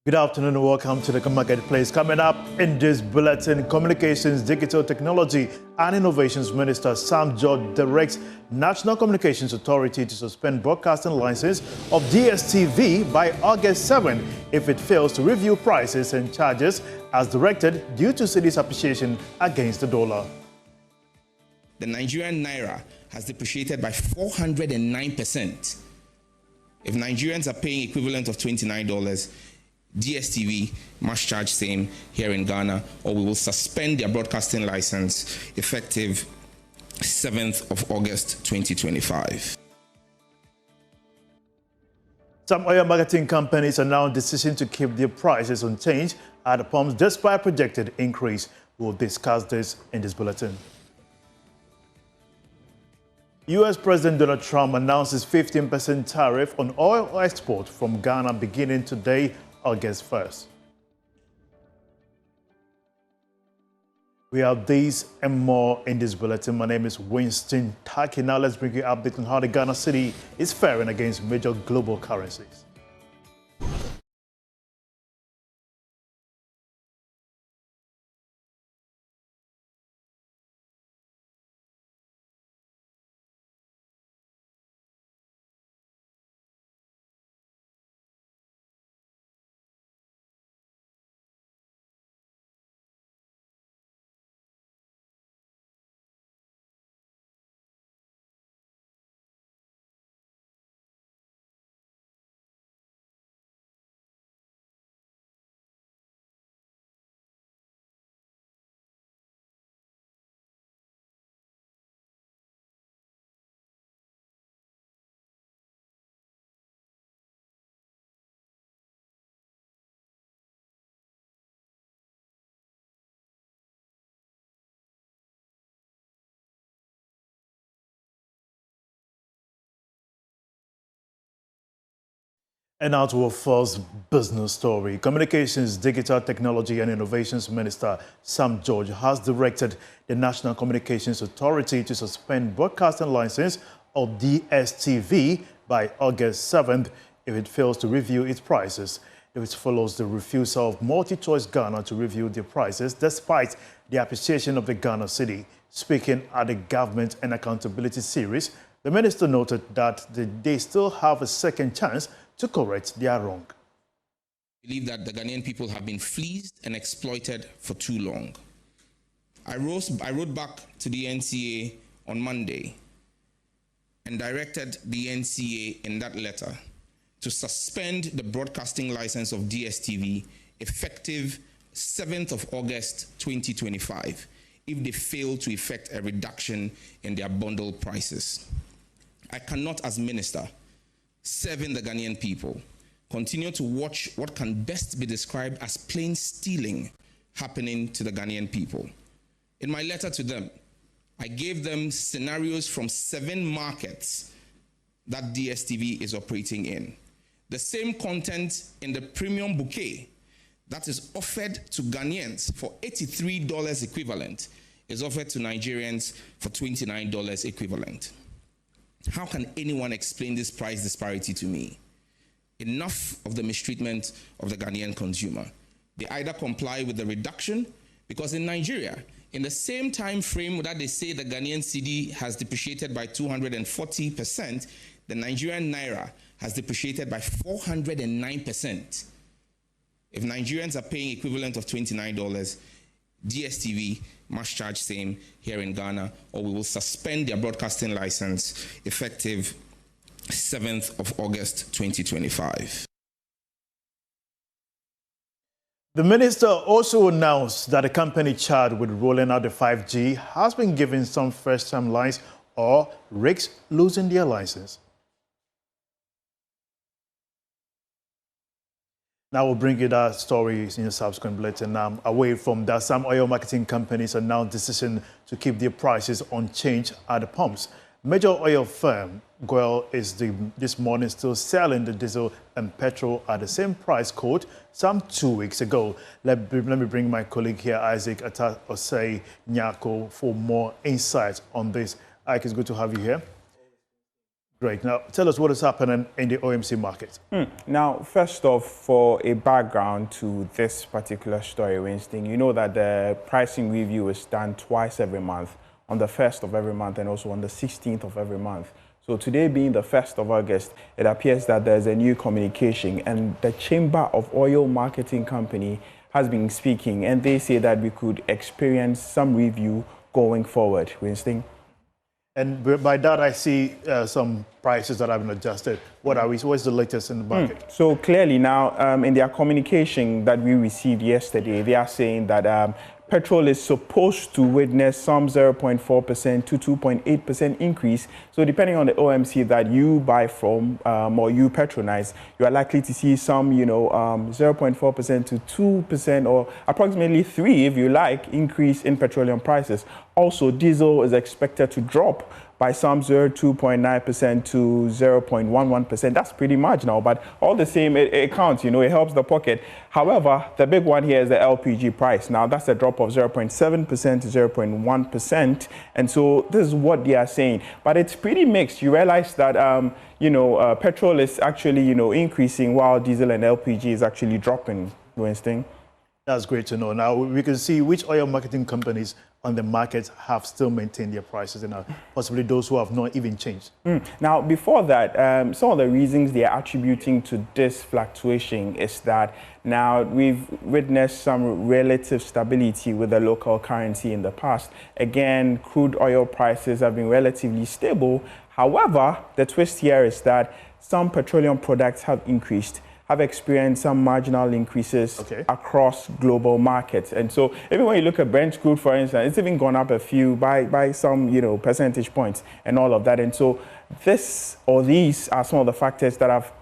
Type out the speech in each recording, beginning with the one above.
Good afternoon and welcome to the Marketplace. Coming up in this bulletin, Communications, Digital Technology and Innovations Minister Sam George directs National Communications Authority to suspend broadcasting license of DSTV by August 7 if it fails to review prices and charges as directed due to cedi's appreciation against the dollar. The Nigerian naira has depreciated by 409%. If Nigerians are paying equivalent of $29, DSTV must charge same here in Ghana, or we will suspend their broadcasting license effective 7th of August 2025. Some oil marketing companies are now decision to keep their prices unchanged at the pumps despite projected increase. We'll discuss this in this bulletin. U.S. President Donald Trump announces 15% tariff on oil export from Ghana beginning today, August 1st. We have these and more in this bulletin. My name is Winston Taki. Now let's bring you an update on how the Ghana cedi is faring against major global currencies. And now to our first business story. Communications, Digital Technology and Innovations Minister Sam George has directed the National Communications Authority to suspend broadcasting license of DSTV by August 7th if it fails to review its prices. This follows the refusal of MultiChoice Ghana to review their prices despite the appreciation of the Ghana cedi. Speaking at the Government and Accountability series, the minister noted that they still have a second chance to correct their wrong. I believe that the Ghanaian people have been fleeced and exploited for too long. I wrote back to the NCA on Monday and directed the NCA in that letter to suspend the broadcasting license of DSTV effective 7th of August 2025 if they fail to effect a reduction in their bundle prices. I cannot, as minister, serving the Ghanaian people, continue to watch what can best be described as plain stealing happening to the Ghanaian people. In my letter to them, I gave them scenarios from 7 markets that DSTV is operating in. The same content in the premium bouquet that is offered to Ghanaians for $83 equivalent is offered to Nigerians for $29 equivalent. How can anyone explain this price disparity to me? Enough of the mistreatment of the Ghanaian consumer. They either comply with the reduction, because in Nigeria, in the same time frame that they say the Ghanaian cedi has depreciated by 240%, the Nigerian naira has depreciated by 409%. If Nigerians are paying equivalent of $29, DSTV must charge same here in Ghana, or we will suspend their broadcasting license effective 7th of August 2025. The minister also announced that a company charged with rolling out the 5G has been given some first-time lines or risks losing their license. Now we'll bring you that story in a subsequent bulletin. Away from that, some oil marketing companies are now decision to keep their prices unchanged at the pumps. Major oil firm Goel is this morning still selling the diesel and petrol at the same price quote some 2 weeks ago. Let me bring my colleague here, Isaac Osei Nyako, for more insights on this. Ike, it's good to have you here. Great. Now, tell us what is happening in the OMC market. Now, first off, for a background to this particular story, Winston, you know that the pricing review is done twice every month, on the 1st of every month and also on the 16th of every month. So today being the 1st of August, it appears that there's a new communication, and the Chamber of Oil Marketing Company has been speaking, and they say that we could experience some review going forward. Winston? And by that, I see some prices that have been adjusted. What's the latest in the market? So clearly now, in their communication that we received yesterday, they are saying that petrol is supposed to witness some 0.4% to 2.8% increase. So depending on the OMC that you buy from or you patronize, you are likely to see some, 0.4% to 2% or approximately 3%, if you like, increase in petroleum prices. Also, diesel is expected to drop by some 0.29% to 0.11%. That's pretty marginal, but all the same, it counts, it helps the pocket. However, the big one here is the LPG price. Now, that's a drop of 0.7% to 0.1%. And so this is what they are saying. But it's pretty mixed. You realize that, petrol is actually, increasing while diesel and LPG is actually dropping, Winston. That's great to know. Now, we can see which oil marketing companies on the market have still maintained their prices and possibly those who have not even changed. Now, before that, some of the reasons they are attributing to this fluctuation is that now we've witnessed some relative stability with the local currency in the past. Again, crude oil prices have been relatively stable. However, the twist here is that some petroleum products have experienced some marginal increases across global markets. And so even when you look at Brent crude, for instance, it's even gone up a few by some, percentage points and all of that. And so these are some of the factors that have,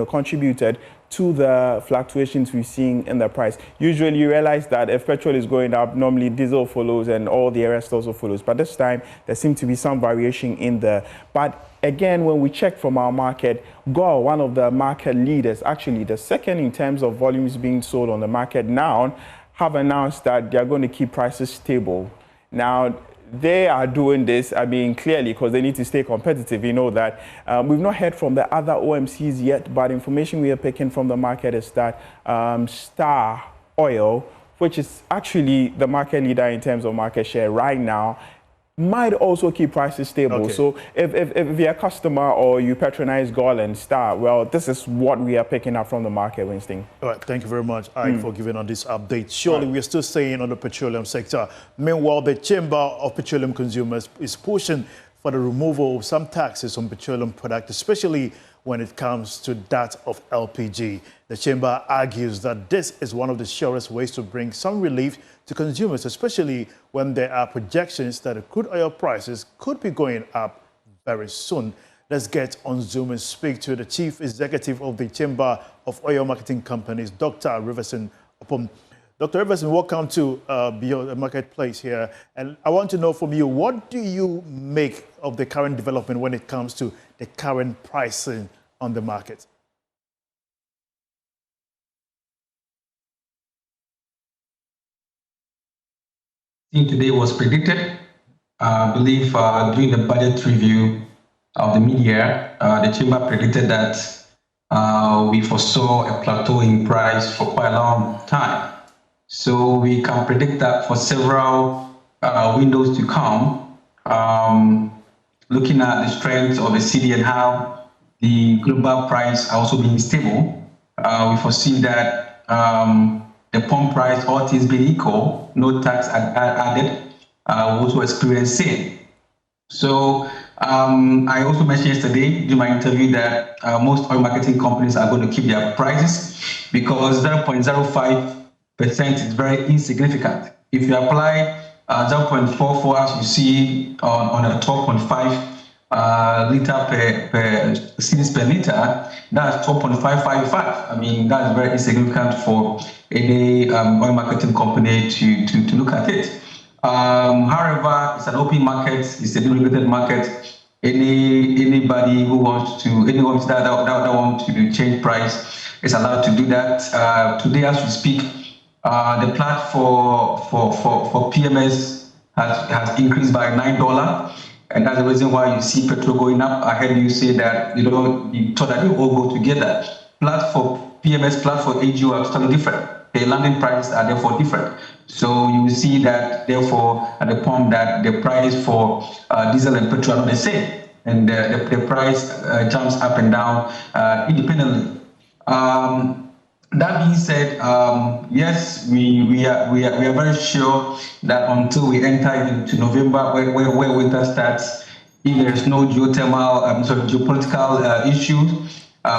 contributed to the fluctuations we've seen in the price. Usually you realize that if petrol is going up, normally diesel follows and all the rest also follows. But this time there seems to be some variation in there. But again, when we check from our market, GOL, one of the market leaders, actually the second in terms of volumes being sold on the market now, have announced that they're going to keep prices stable. Now, they are doing this, clearly because they need to stay competitive. You know that. We've not heard from the other OMCs yet, but information we are picking from the market is that Star Oil, which is actually the market leader in terms of market share right now, might also keep prices stable. So if you're a customer or you patronize GOL and Star, well, this is what we are picking up from the market, Winston. All right, thank you very much, for giving on this update. Surely we're still staying on the petroleum sector. Meanwhile, the Chamber of Petroleum Consumers is pushing for the removal of some taxes on petroleum products, especially when it comes to that of LPG. The Chamber argues that this is one of the surest ways to bring some relief to consumers, especially when there are projections that the crude oil prices could be going up very soon. Let's get on Zoom and speak to the Chief Executive of the Chamber of Oil Marketing Companies, Dr. Riverson. Dr. Riverson, welcome to Beyond the Marketplace here. And I want to know from you, what do you make of the current development when it comes to the current pricing on the market? Today was predicted. I believe during the budget review of the media, the chamber predicted that we foresaw a plateau in price for quite a long time. So we can predict that for several windows to come, looking at the strength of the city and how the global price also being stable, we foresee that the pump price, all things being equal, no tax added, will also experience same. So I also mentioned yesterday in my interview that most oil marketing companies are going to keep their prices because 0.05% is very insignificant. If you apply 0.44 as you see on a 12.5 liter per cedis per liter, that's 12.555. That's very insignificant for any oil marketing company to look at it. However, it's an open market, it's a regulated market. Anybody who wants to, anyone that wants to change price is allowed to do that. Today, as we speak, the plat for PMS has increased by $9. And that's the reason why you see petrol going up. I heard you say that, you thought that they all go together. Platform, PMS platform, AGO are totally different. The landing prices are therefore different. So you will see that, therefore, at the pump that the price for diesel and petrol are not the same. And the price jumps up and down independently. That being said, yes, we are very sure that until we enter into November, where winter starts, if there is no geopolitical issues,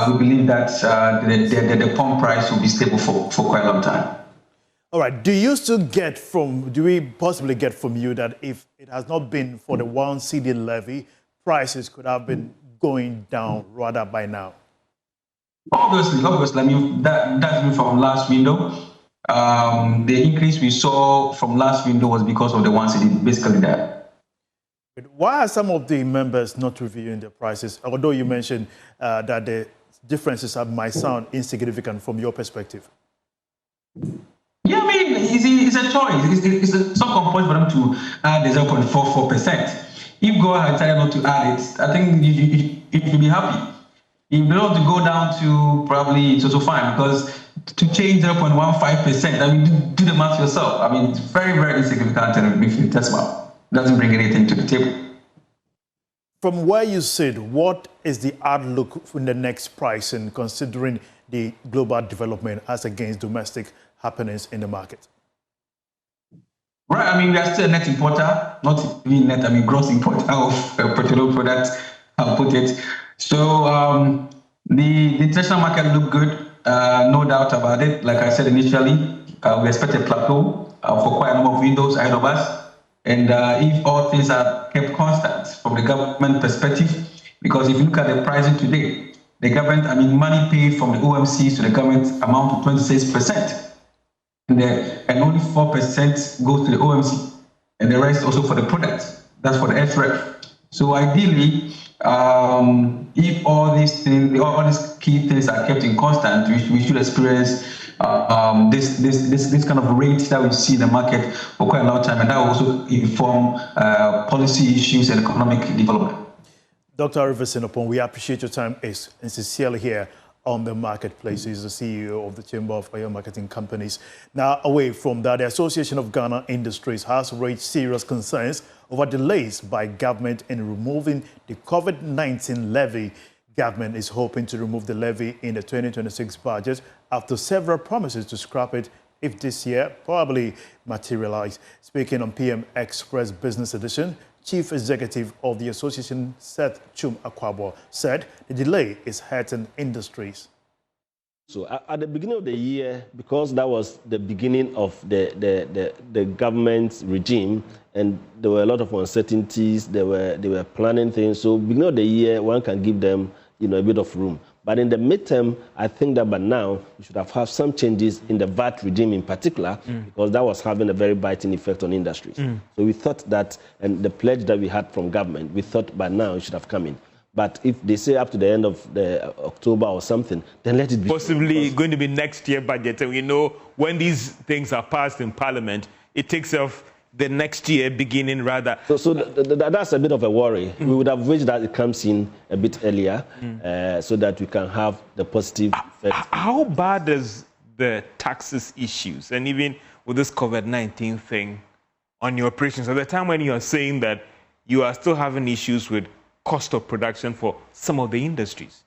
we believe that the pump price will be stable for quite a long time. All right. Do we possibly get from you that if it has not been for the 1 cedi levy, prices could have been going down rather by now? Obviously. I mean, that's from last window. The increase we saw from last window was because of the 1 cedi, basically that. Why are some of the members not reviewing the prices? Although you mentioned that the differences might sound insignificant from your perspective. Yeah, I mean, it's a choice. It's not compulsory for them to add the 0.44%. If go ahead and decided not to add it, I think you should be happy. If they want to go down to probably it's also fine, because to change 0.15%, I mean, do the math yourself. I mean, it's very, very insignificant and infinitesimal. It doesn't bring anything to the table. From where you sit, what is the outlook in the next pricing, considering the global development as against domestic happenings in the market? Right, I mean, we are still a net importer, not even net, I mean, gross importer of petroleum products, I'll put it. So the international market look good, no doubt about it. Like I said initially, we expect a plateau for quite a number of windows ahead of us. And if all things are kept constant from the government perspective, because if you look at the pricing today, the government, I mean, money paid from the OMCs to the government amount to 26%. And only 4% goes to the OMC, and the rest also for the products. That's for the SRF. So ideally, if all these things, all these key things are kept in constant, we should experience this kind of rate that we see in the market for quite a long time, and that will also inform policy issues and economic development. Dr. Arivasinopon, we appreciate your time and sincerely here on the marketplace. He's the CEO of the Chamber of Oil Marketing Companies. Now, away from that, the Association of Ghana Industries has raised serious concerns over delays by government in removing the COVID-19 levy. Government is hoping to remove the levy in the 2026 budget after several promises to scrap it if this year probably materialize. Speaking on PM Express Business Edition, Chief Executive of the Association, Seth Chum Akwabo, said the delay is hurting industries. So at the beginning of the year, because that was the beginning of the government's regime, and there were a lot of uncertainties, they were planning things. So beginning of the year, one can give them, a bit of room. But in the midterm, I think that by now we should have some changes in the VAT regime in particular, because that was having a very biting effect on industries. So we thought that, and the pledge that we had from government, we thought by now it should have come in. But if they say up to the end of October or something, then let it be. Possibly going to be next year budget. And we know when these things are passed in Parliament, it takes off the next year beginning rather. So that's a bit of a worry. We would have wished that it comes in a bit earlier so that we can have the positive effect. How bad is the taxes issues and even with this COVID-19 thing on your operations at the time when you are saying that you are still having issues with cost of production for some of the industries?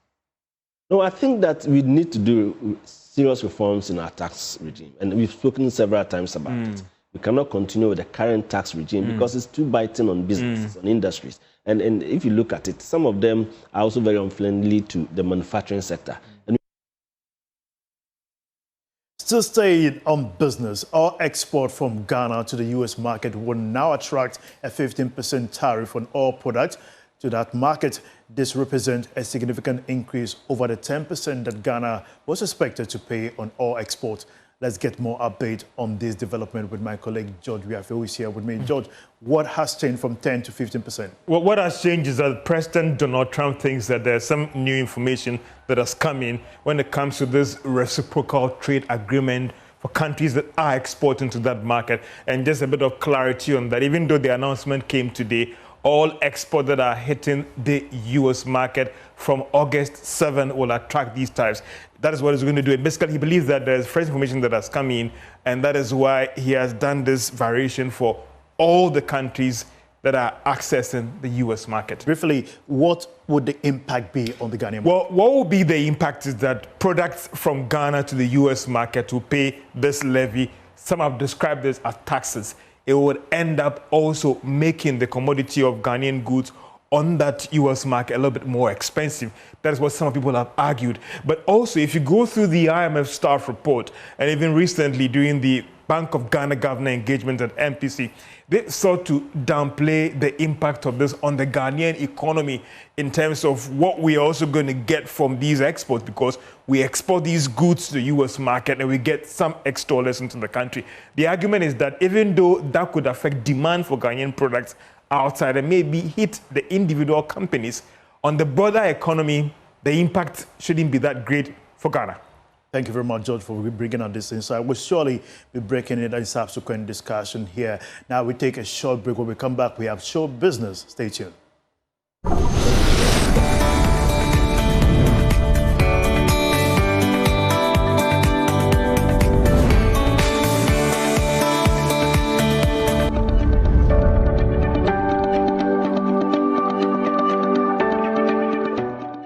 No, I think that we need to do serious reforms in our tax regime, and we've spoken several times about it. We cannot continue with the current tax regime because it's too biting on businesses, on industries. And if you look at it, some of them are also very unfriendly to the manufacturing sector. And Still staying on business, all export from Ghana to the U.S. market will now attract a 15% tariff on all products. To that market, this represents a significant increase over the 10% that Ghana was expected to pay on all exports. Let's get more update on this development with my colleague George Wiafe, who is here with me. George, what has changed from 10 to 15%? Well, what has changed is that President Donald Trump thinks that there's some new information that has come in when it comes to this reciprocal trade agreement for countries that are exporting to that market. And just a bit of clarity on that, even though the announcement came today, all exports that are hitting the U.S. market from August 7 will attract these tariffs. That is what he's going to do. And basically, he believes that there's fresh information that has come in, and that is why he has done this variation for all the countries that are accessing the U.S. market. Briefly, what would the impact be on the Ghanaian market? Well, what will be the impact is that products from Ghana to the U.S. market will pay this levy. Some have described this as taxes. It would end up also making the commodity of Ghanaian goods on that U.S. market a little bit more expensive. That is what some people have argued. But also, if you go through the IMF staff report, and even recently during the Bank of Ghana Governor Engagement at MPC, they sought to downplay the impact of this on the Ghanaian economy in terms of what we are also going to get from these exports, because we export these goods to the U.S. market and we get some exporters into the country. The argument is that even though that could affect demand for Ghanaian products outside and maybe hit the individual companies, on the broader economy, the impact shouldn't be that great for Ghana. Thank you very much, George, for bringing on this insight. We'll surely be breaking it in subsequent discussion here. Now we take a short break. When we come back, we have show business. Stay tuned.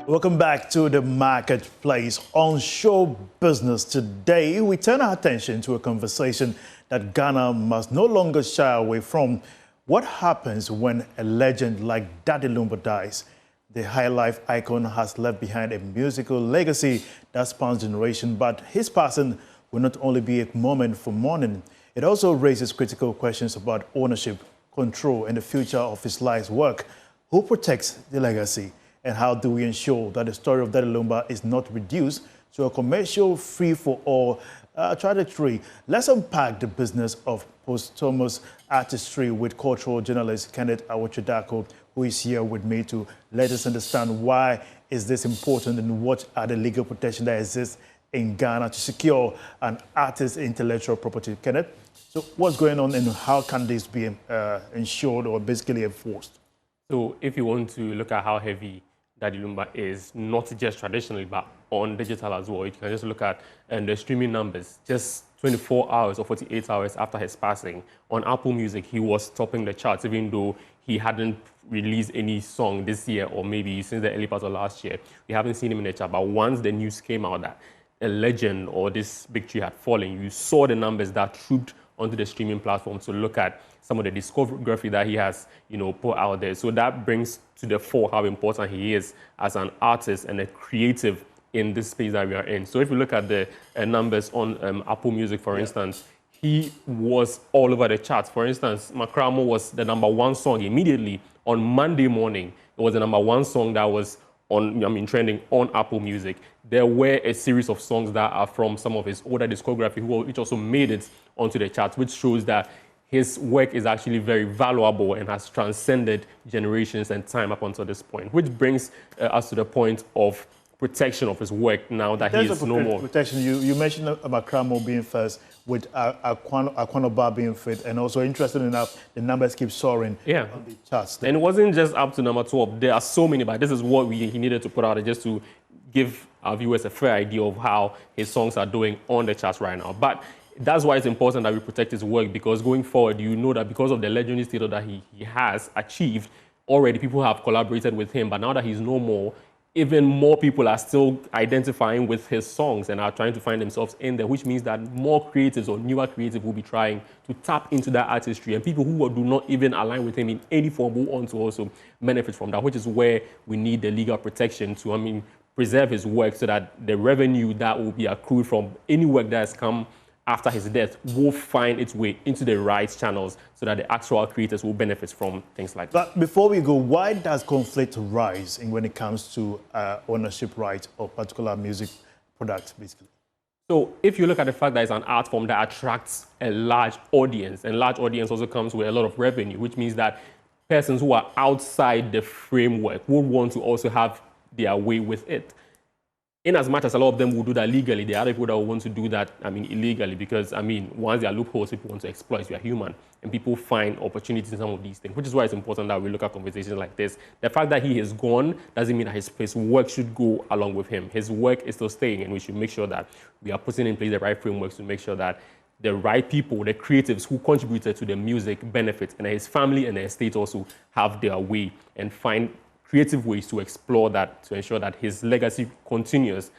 Welcome back to the marketplace. On show business today, we turn our attention to a conversation that Ghana must no longer shy away from. What happens when a legend like Daddy Lumba dies? The high life icon has left behind a musical legacy that spans generations, but his passing will not only be a moment for mourning, it also raises critical questions about ownership, control, and the future of his life's work. Who protects the legacy? And how do we ensure that the story of Daddy Lumba is not reduced to a commercial free-for-all trajectory? Let's unpack the business of posthumous artistry with cultural journalist Kenneth Awochidako, who is here with me to let us understand why is this important and what are the legal protections that exist in Ghana to secure an artist's intellectual property. Kenneth, so what's going on and how can this be ensured or basically enforced? So if you want to look at how heavy Daddy Lumba is, not just traditionally, but on digital as well, you can just look at the streaming numbers. Just 24 hours or 48 hours after his passing, on Apple Music, he was topping the charts, even though he hadn't released any song this year or maybe since the early part of last year. We haven't seen him in the chart, but once the news came out that a legend or this big tree had fallen, you saw the numbers that trooped onto the streaming platform to look at some of the discography that he has, put out there. So that brings to the fore how important he is as an artist and a creative in this space that we are in. So if you look at the numbers on Apple Music, for instance, he was all over the charts. For instance, Makramo was the #1 song immediately on Monday morning. It was the #1 song that was trending on Apple Music. There were a series of songs that are from some of his older discography, which also made it onto the charts, which shows that his work is actually very valuable and has transcended generations and time up until this point, which brings us to the point of protection of his work now that he is no more. Protection, you mentioned Makramo being first, with Aquanoba being fifth, and also interesting enough, the numbers keep soaring on the charts. And it wasn't just up to #12. There are so many, but this is what he needed to put out just to give our viewers a fair idea of how his songs are doing on the charts right now. But that's why it's important that we protect his work, because going forward, you know that because of the legendary status that he has achieved, already people have collaborated with him, but now that he's no more, even more people are still identifying with his songs and are trying to find themselves in there, which means that more creatives or newer creatives will be trying to tap into that artistry, and people who do not even align with him in any form will want to also benefit from that, which is where we need the legal protection to, preserve his work so that the revenue that will be accrued from any work that has come after his death will find its way into the right channels so that the actual creators will benefit from things like that. But before we go, why does conflict rise when it comes to ownership rights of particular music products, basically? So if you look at the fact that it's an art form that attracts a large audience, and large audience also comes with a lot of revenue, which means that persons who are outside the framework will want to also have their way with it. in as much as a lot of them will do that legally, there are other people that will want to do that, illegally, because, once there are loopholes, people want to exploit. We are human, and people find opportunities in some of these things, which is why it's important that we look at conversations like this. The fact that he is gone doesn't mean that his work should go along with him. His work is still staying, and we should make sure that we are putting in place the right frameworks to make sure that the right people, the creatives who contributed to the music benefit, and his family and the estate also have their way and find creative ways to explore that, to ensure that his legacy continues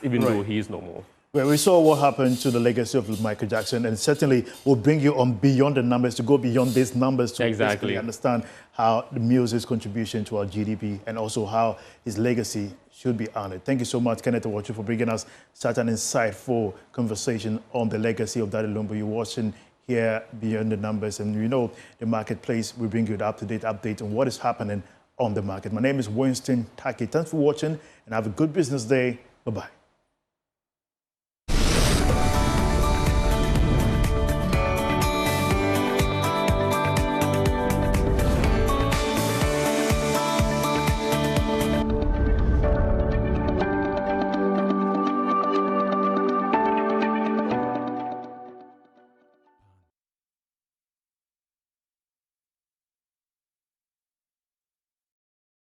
even though he is no more. Well, we saw what happened to the legacy of Michael Jackson, and certainly will bring you on beyond the numbers, to go beyond these numbers to basically understand how the music's contribution to our GDP and also how his legacy should be honored. Thank you so much, Kenneth Owochu, for bringing us such an insightful conversation on the legacy of Daddy Lumba. You're watching here Beyond the Numbers, and you know the marketplace. We bring you the up-to-date update on what is happening on the market. My name is Winston Taki. Thanks for watching, and have a good business day. Bye-bye.